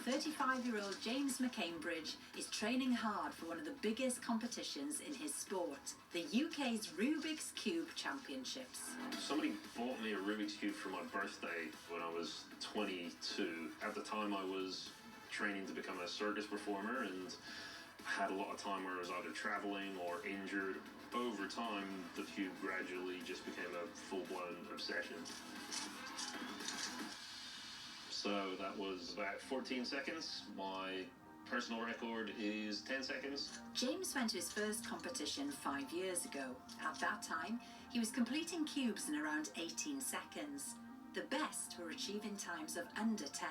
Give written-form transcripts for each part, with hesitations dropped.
35-year-old James McCambridge is training hard for one of the biggest competitions in his sport, the UK's Rubik's Cube Championships. Somebody bought me a Rubik's Cube for my birthday when I was 22. At the time I was training to become a circus performer and had a lot of time where I was either traveling or injured. Over time, the cube gradually just became a full-blown obsession. So that was about 14 seconds. My personal record is 10 seconds. James went to his first competition 5 years ago. At that time, he was completing cubes in around 18 seconds. The best were achieving times of under 10.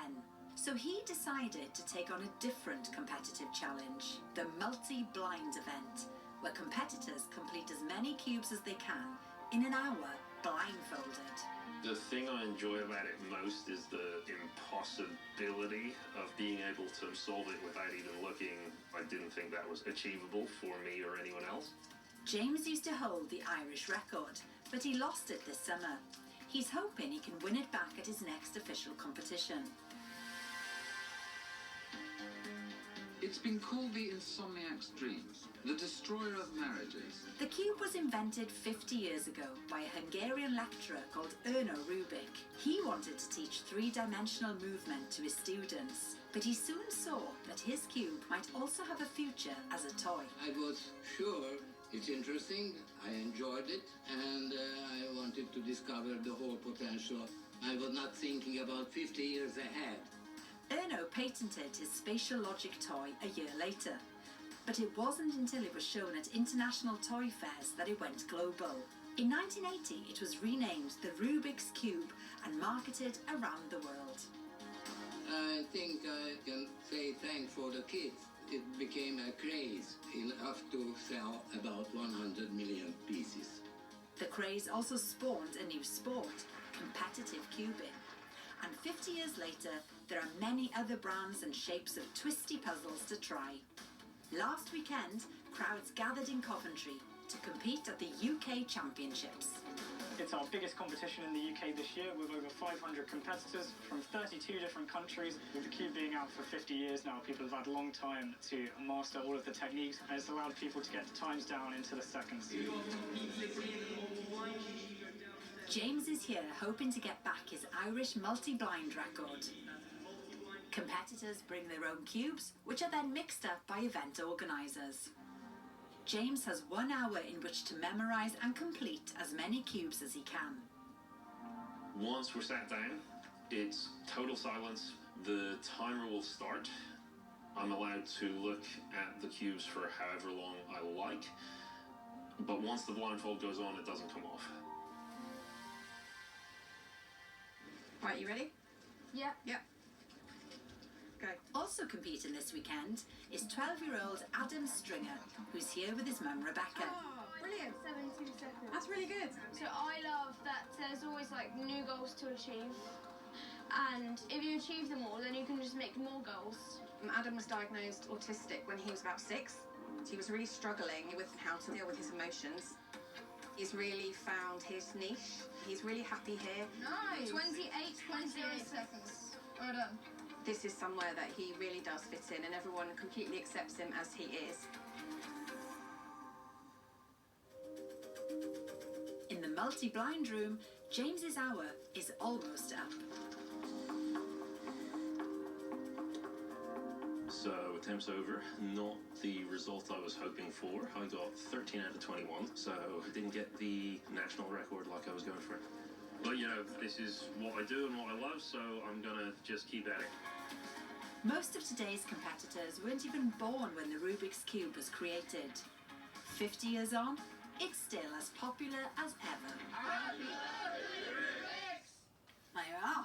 So he decided to take on a different competitive challenge, the multi-blind event, where competitors complete as many cubes as they can in an hour, blindfolded. The thing I enjoy about it most is the impossibility of being able to solve it without even looking. I didn't think that was achievable for me or anyone else. James used to hold the Irish record, but he lost it this summer. He's hoping he can win it back at his next official competition. It's been called the insomniac's dream, the destroyer of marriages. The cube was invented 50 years ago by a Hungarian lecturer called Rubik. He wanted to teach three-dimensional movement to his students, but he soon saw that his cube might also have a future as a toy. I was sure it's interesting, I enjoyed it, and I wanted to discover the whole potential. I was not thinking about 50 years ahead. Erno patented his spatial logic toy a year later, but it wasn't until it was shown at international toy fairs that it went global. In 1980, it was renamed the Rubik's Cube and marketed around the world. I think I can say thanks for the kids. It became a craze, enough to sell about 100 million pieces. The craze also spawned a new sport, competitive cubing. And 50 years later, there are many other brands and shapes of twisty puzzles to try. Last weekend, crowds gathered in Coventry to compete at the UK Championships. It's our biggest competition in the UK this year, with over 500 competitors from 32 different countries. With the cube being out for 50 years now, people have had a long time to master all of the techniques, and it's allowed people to get the times down into the seconds. James is here hoping to get back his Irish multi-blind record. Competitors bring their own cubes, which are then mixed up by event organisers. James has 1 hour in which to memorise and complete as many cubes as he can. Once we're sat down, it's total silence. The timer will start. I'm allowed to look at the cubes for however long I like, but once the blindfold goes on, it doesn't come off. Right, you ready? Yep. Yep. Go. Also competing this weekend is 12-year-old Adam Stringer, who's here with his mum Rebecca. Oh, brilliant. 72 seconds. That's really good. So I love that there's always like new goals to achieve. And if you achieve them all, then you can just make more goals. Adam was diagnosed autistic when he was about 6. He was really struggling with how to deal with his emotions. He's really found his niche. He's really happy here. Nice. 28.0 seconds. Well done. This is somewhere that he really does fit in, and everyone completely accepts him as he is. In the multi-blind room, James's hour is almost up. So attempts over, not the result I was hoping for. I got 13 out of 21, so I didn't get the national record like I was going for. But you know, this is what I do and what I love, so I'm gonna just keep at it. Most of today's competitors weren't even born when the Rubik's Cube was created. 50 years on, it's still as popular as ever. There you are.